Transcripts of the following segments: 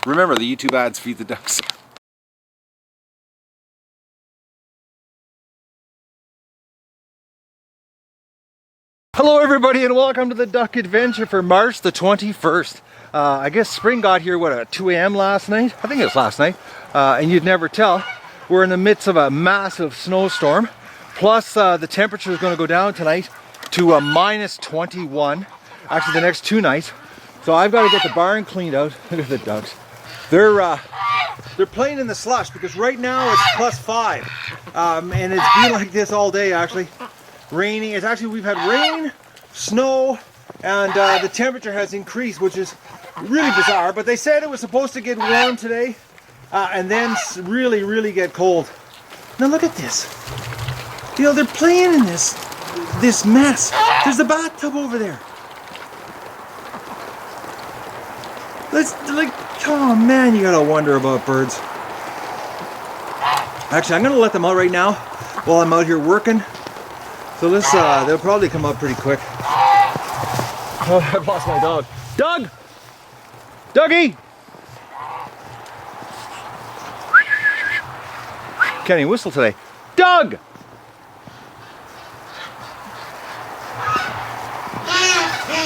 Remember, the YouTube ads feed the ducks. Hello everybody and welcome to the duck adventure for March the 21st. I guess spring got here, what, at 2 a.m. last night? I think it was last night. And you'd never tell. We're in the midst of a massive snowstorm. Plus the temperature is going to go down tonight to minus 21. Actually the next 2 nights. So I've got to get the barn cleaned out. Look at the ducks. They're playing in the slush because right now it's plus 5. And it's been like this all day actually. Raining. It's actually, we've had rain, snow, and the temperature has increased, which is really bizarre. But they said it was supposed to get warm today and then really get cold. Now look at this. You know, they're playing in this mess. There's a bathtub over there. Oh man, you gotta wonder about birds. Actually, I'm gonna let them out right now while I'm out here working. So let's, they'll probably come up pretty quick. Oh, I've lost my dog. Doug! Dougie! Can't even whistle today. Doug!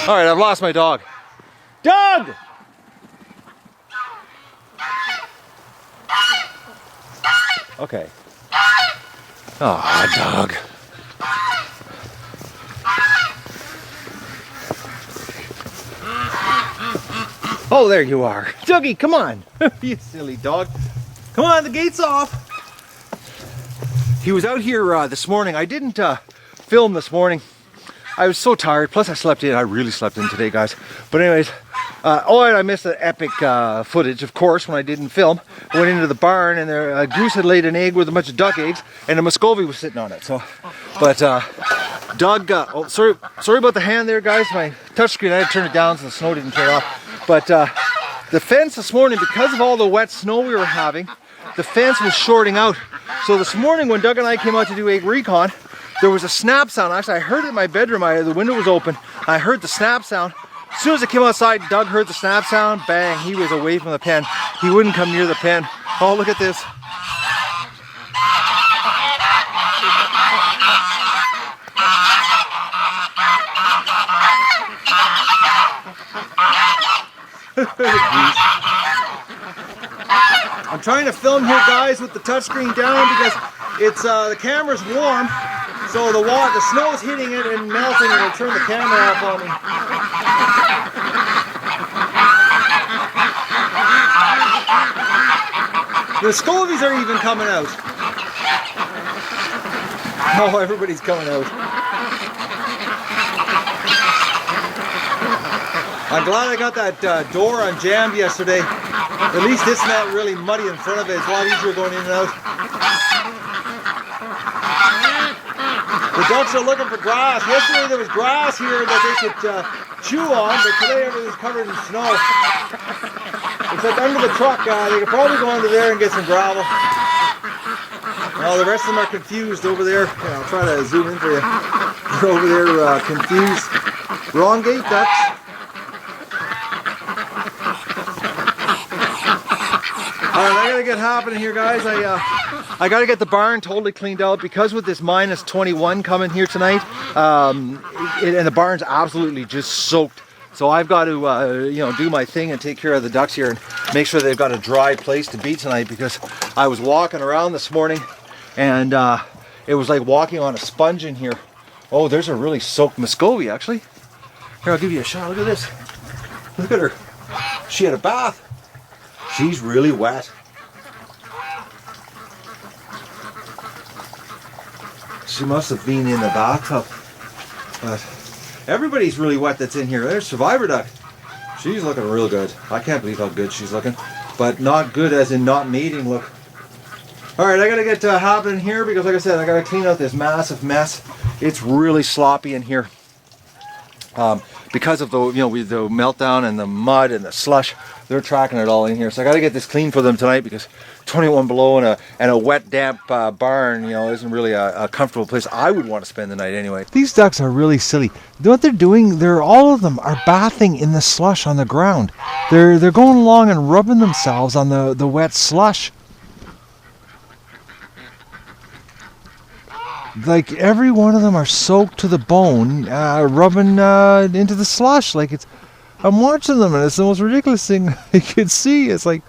Alright, I've lost my dog. Doug! Okay. Oh, dog. Oh, there you are. Dougie, come on. You silly dog. Come on, the gate's off. He was out here this morning. I didn't film this morning. I was so tired. Plus I slept in. I really slept in today, guys. But anyways, and I missed the epic footage, of course, when I didn't film. I went into the barn and a goose had laid an egg with a bunch of duck eggs and a Muscovy was sitting on it. So, but Doug, oh, sorry about the hand there, guys. My touchscreen, I had to turn it down so the snow didn't turn off. But the fence this morning, because of all the wet snow we were having, the fence was shorting out. So this morning when Doug and I came out to do a recon, there was a snap sound. Actually, I heard it in my bedroom. The window was open. I heard the snap sound. As soon as I came outside, Doug heard the snap sound. Bang, he was away from the pen. He wouldn't come near the pen. Oh, look at this. I'm trying to film here, guys, with the touchscreen down because it's the camera's warm, so the snow is hitting it and melting, and it'll turn the camera off on me. The Muscovies are even coming out. Oh, everybody's coming out. I'm glad I got that door unjammed yesterday. At least it's not really muddy in front of it. It's a lot easier going in and out. The ducks are looking for grass. Yesterday there was grass here that they could chew on, but today everything's covered in snow. Except under the truck, they could probably go under there and get some gravel. Well, the rest of them are confused over there. Yeah, I'll try to zoom in for you. They're over there confused. Wrong gate, ducks. I gotta get happening here, guys. I gotta get the barn totally cleaned out because with this minus 21 coming here tonight, and the barn's absolutely just soaked. So I've got to, you know, do my thing and take care of the ducks here and make sure they've got a dry place to be tonight because I was walking around this morning and it was like walking on a sponge in here. Oh, there's a really soaked Muscovy actually. Here, I'll give you a shot. Look at this. Look at her. She had a bath. She's really wet. She must have been in the bathtub. But everybody's really wet that's in here. There's Survivor Duck. She's looking real good. I can't believe how good she's looking. But not good as in not mating look. Alright, I gotta get happening here because like I said, I gotta clean out this massive mess. It's really sloppy in here. because of the, you know, with the meltdown and the mud and the slush, they're tracking it all in here. So I got to get this clean for them tonight, because 21 below and a wet, damp barn, you know, isn't really a comfortable place I would want to spend the night anyway. These ducks are really silly. What they're doing, all of them are bathing in the slush on the ground. They're going along and rubbing themselves on the wet slush. Like, every one of them are soaked to the bone, rubbing into the slush. Like, I'm watching them, and it's the most ridiculous thing you could see. It's like,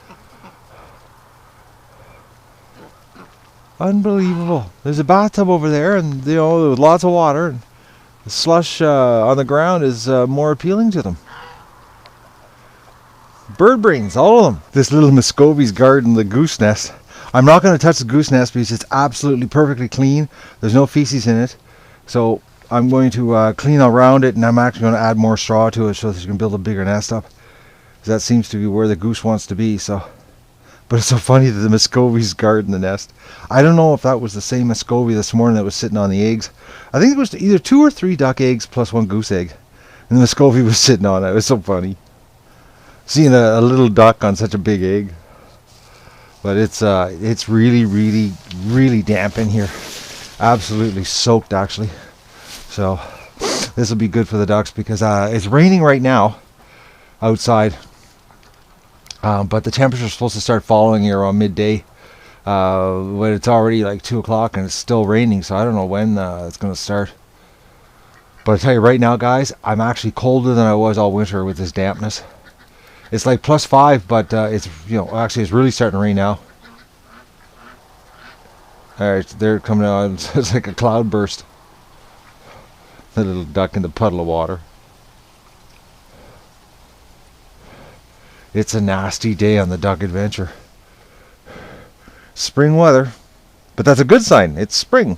unbelievable. There's a bathtub over there, and, you know, with lots of water, and the slush on the ground is more appealing to them. Bird brains, all of them. This little Muscovy's guarding the goose nest. I'm not going to touch the goose nest because it's absolutely perfectly clean. There's no feces in it. So I'm going to clean around it, and I'm actually going to add more straw to it so that you can build a bigger nest up. Because that seems to be where the goose wants to be. So, but it's so funny that the Muscovy's guarding the nest. I don't know if that was the same Muscovy this morning that was sitting on the eggs. I think it was either 2 or 3 duck eggs plus 1 goose egg. And the Muscovy was sitting on it. It was so funny. Seeing a little duck on such a big egg. But it's really, really, really damp in here. Absolutely soaked, actually. So this will be good for the ducks, because it's raining right now outside. But the temperature is supposed to start falling here around midday. But it's already like 2 o'clock and it's still raining, so I don't know when it's going to start. But I tell you right now, guys, I'm actually colder than I was all winter with this dampness. It's like +5, but it's, you know, actually it's really starting to rain now. Alright, they're coming out. It's like a cloud burst. The little duck in the puddle of water. It's a nasty day on the duck adventure. Spring weather. But that's a good sign. It's spring.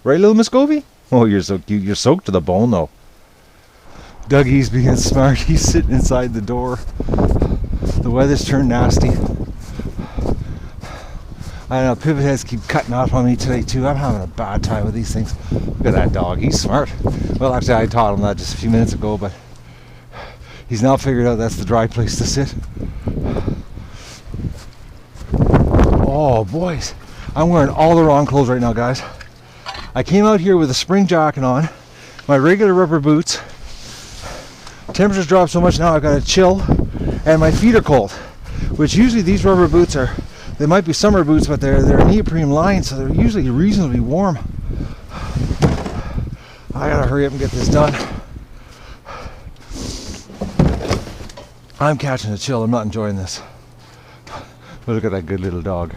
Right, little Muscovy? Oh, you're so cute. You're soaked to the bone, though. Dougie's being smart. He's sitting inside the door. The weather's turned nasty. I don't know, Pivotheads keep cutting off on me today too. I'm having a bad time with these things. Look at that dog. He's smart. Well, actually, I taught him that just a few minutes ago, but he's now figured out that's the dry place to sit. Oh, boys. I'm wearing all the wrong clothes right now, guys. I came out here with a spring jacket on, my regular rubber boots. Temperatures dropped so much now I've got a chill, and my feet are cold. Which usually these rubber boots they might be summer boots, but they're neoprene lined, so they're usually reasonably warm. I gotta hurry up and get this done. I'm catching a chill. I'm not enjoying this. But look at that good little dog.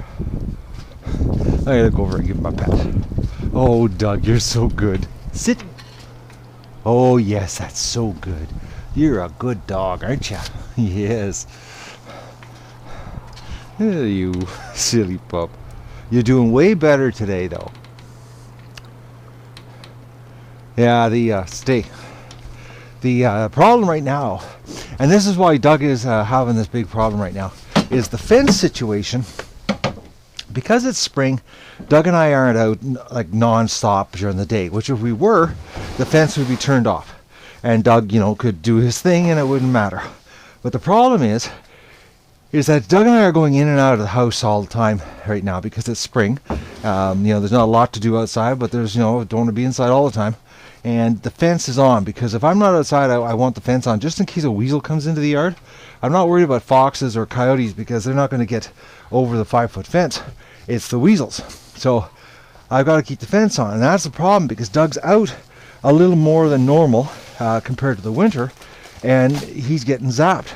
I gotta go over and give him a pat. Oh, Doug, you're so good. Sit. Oh, yes, that's so good. You're a good dog, aren't you? Yes. You silly pup. You're doing way better today, though. Yeah, the problem right now, and this is why Doug is having this big problem right now, is the fence situation. Because it's spring, Doug and I aren't out like non-stop during the day, which if we were, the fence would be turned off. And Doug, you know, could do his thing and it wouldn't matter. But the problem is that Doug and I are going in and out of the house all the time right now because it's spring. You know, there's not a lot to do outside, but there's, you know, don't want to be inside all the time. And the fence is on because if I'm not outside, I want the fence on just in case a weasel comes into the yard. I'm not worried about foxes or coyotes because they're not going to get over the 5-foot fence. It's the weasels. So I've got to keep the fence on. And that's the problem because Doug's out a little more than normal compared to the winter. And he's getting zapped.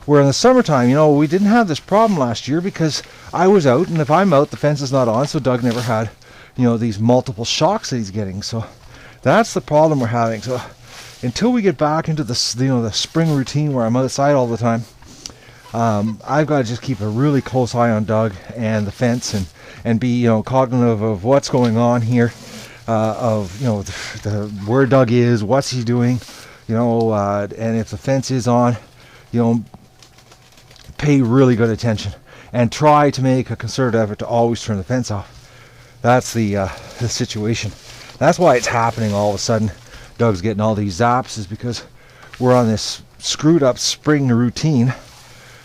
Where in the summertime, you know, we didn't have this problem last year because I was out. And if I'm out, the fence is not on. So Doug never had, you know, these multiple shocks that he's getting. So that's the problem we're having. So until we get back into the, you know, the spring routine where I'm outside all the time, I've got to just keep a really close eye on Doug and the fence and be, you know, cognitive of what's going on here, of, you know, where Doug is, what's he doing, you know, and if the fence is on, you know, pay really good attention and try to make a concerted effort to always turn the fence off. That's the situation. That's why it's happening all of a sudden. Doug's getting all these zaps is because we're on this screwed up spring routine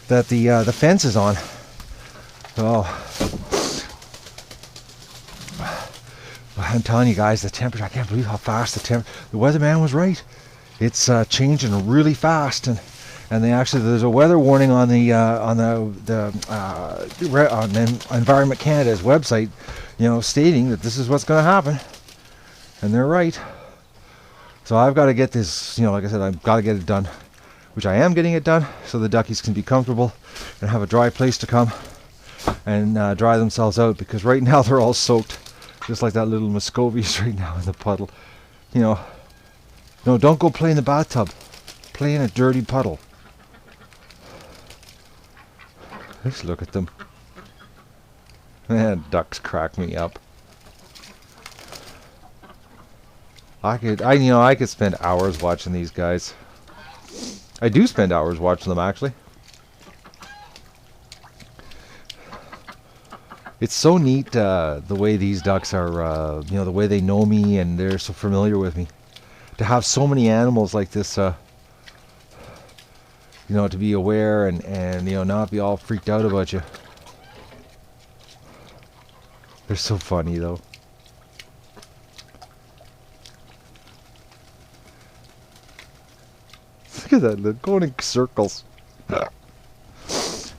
that the fence is on. Oh, I'm telling you guys, the temperature, I can't believe how fast the weatherman was right. It's changing really fast, and there's a weather warning on the Environment Canada's website, stating that this is what's going to happen, and they're right. So I've got to get this, like I said, I've got to get it done, which I am getting it done, so the duckies can be comfortable and have a dry place to come and dry themselves out, because right now they're all soaked, just like that little Muscovy's right now in the puddle. No, don't go play in the bathtub. Play in a dirty puddle. Let's look at them. Man, ducks crack me up. I could spend hours watching these guys. I do spend hours watching them, actually. It's so neat the way these ducks are, the way they know me and they're so familiar with me. To have so many animals like this, to be aware and not be all freaked out about you. They're so funny, though. Look at that, they're going in circles.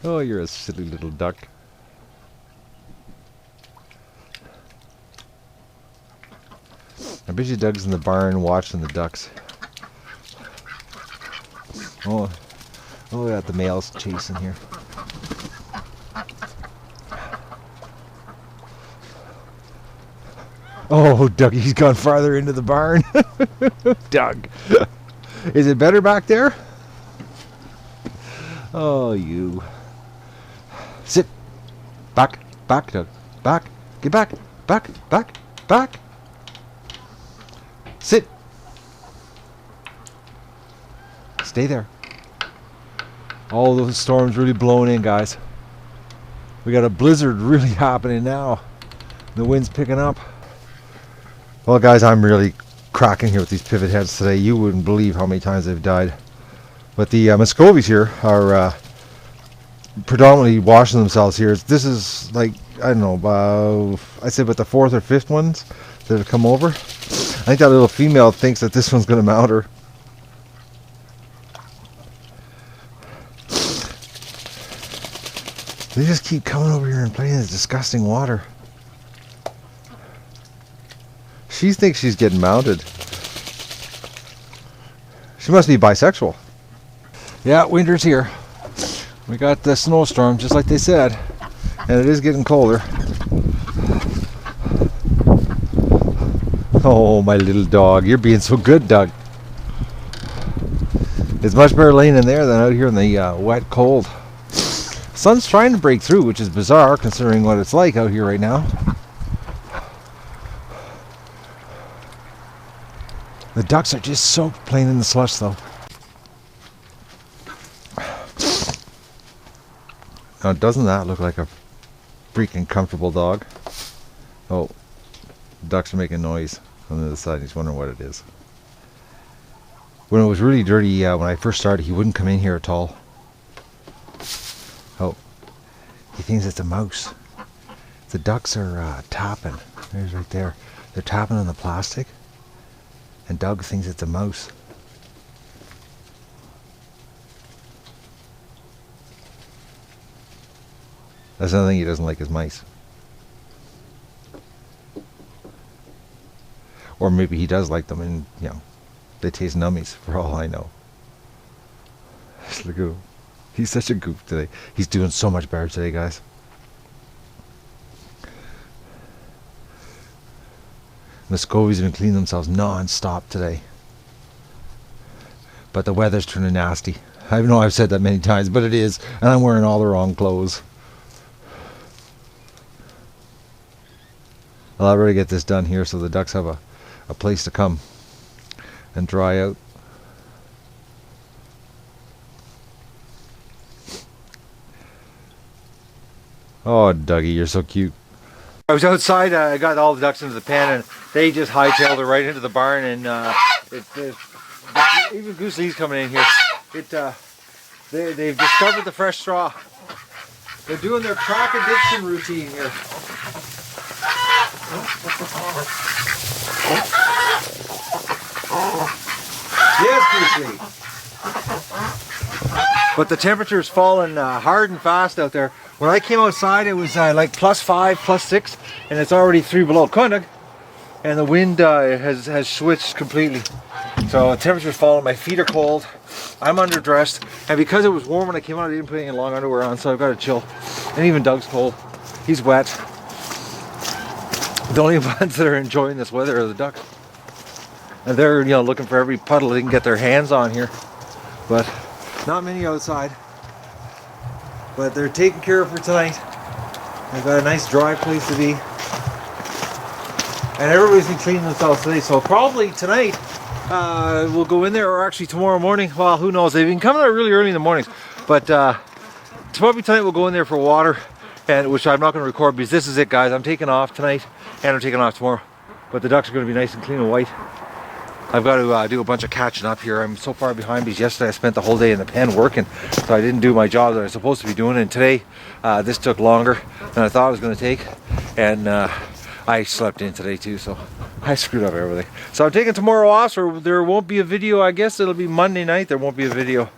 Oh, you're a silly little duck. I bet you Doug's in the barn watching the ducks. Oh, we got the males chasing here. Oh, Dougie's gone farther into the barn. Doug. Is it better back there? Oh, you. Sit. Back, Doug. Back. Get back. Back. Sit. Stay there. All those storms really blowing in, guys. We got a blizzard really happening now. The wind's picking up. Well, guys, I'm really cracking here with these Pivotheads today. You wouldn't believe how many times they've died. But the Muscovies here are predominantly washing themselves here. This is like, I don't know, I'd say about the 4th or 5th ones that have come over. I think that little female thinks that this one's going to mount her. They just keep coming over here and playing in this disgusting water. She thinks she's getting mounted. She must be bisexual. Yeah, winter's here. We got the snowstorm, just like they said. And it is getting colder. Oh, my little dog. You're being so good, Doug. It's much better laying in there than out here in the wet cold. Sun's trying to break through, which is bizarre considering what it's like out here right now. The ducks are just soaked playing in the slush, though. Now, doesn't that look like a freaking comfortable dog? Oh, ducks are making noise on the other side. He's wondering what it is. When it was really dirty, when I first started, he wouldn't come in here at all. Oh, he thinks it's a mouse. The ducks are tapping. There's right there. They're tapping on the plastic. And Doug thinks it's a mouse. That's another thing he doesn't like is mice. Or maybe he does like them and, they taste nummies for all I know. Look at him. He's such a goof today. He's doing so much better today, guys. Muscovy's been cleaning themselves non-stop today. But the weather's turning nasty. I know I've said that many times, but it is. And I'm wearing all the wrong clothes. I'll already get this done here so the ducks have a place to come and dry out. Oh, Dougie, you're so cute. I was outside, I got all the ducks into the pen, and they just hightailed it right into the barn, and Even Goose Lee's coming in here. They've discovered the fresh straw. They're doing their crack addiction routine here. Yes, Goose Lee. But the temperature's fallen hard and fast out there. When I came outside, it was like +5, +6, and it's already 3 below Kundig, and the wind has switched completely. So the temperature's falling. My feet are cold. I'm underdressed, and because it was warm when I came out, I didn't put any long underwear on, so I've got to chill. And even Doug's cold. He's wet. The only ones that are enjoying this weather are the ducks, and they're looking for every puddle they can get their hands on here. But not many outside. But they're taken care of for tonight. They've got a nice dry place to be. And everybody's been cleaning themselves today. So probably tonight we'll go in there, or actually tomorrow morning. Well, who knows? They've been coming out really early in the mornings. But probably tonight we'll go in there for water. And which I'm not going to record because this is it, guys. I'm taking off tonight and I'm taking off tomorrow. But the ducks are going to be nice and clean and white. I've got to do a bunch of catching up here. I'm so far behind because yesterday I spent the whole day in the pen working, so I didn't do my job that I was supposed to be doing. And today, this took longer than I thought it was going to take, and I slept in today too, so I screwed up everything. So I'm taking tomorrow off, so there won't be a video. I guess it'll be Monday night. There won't be a video.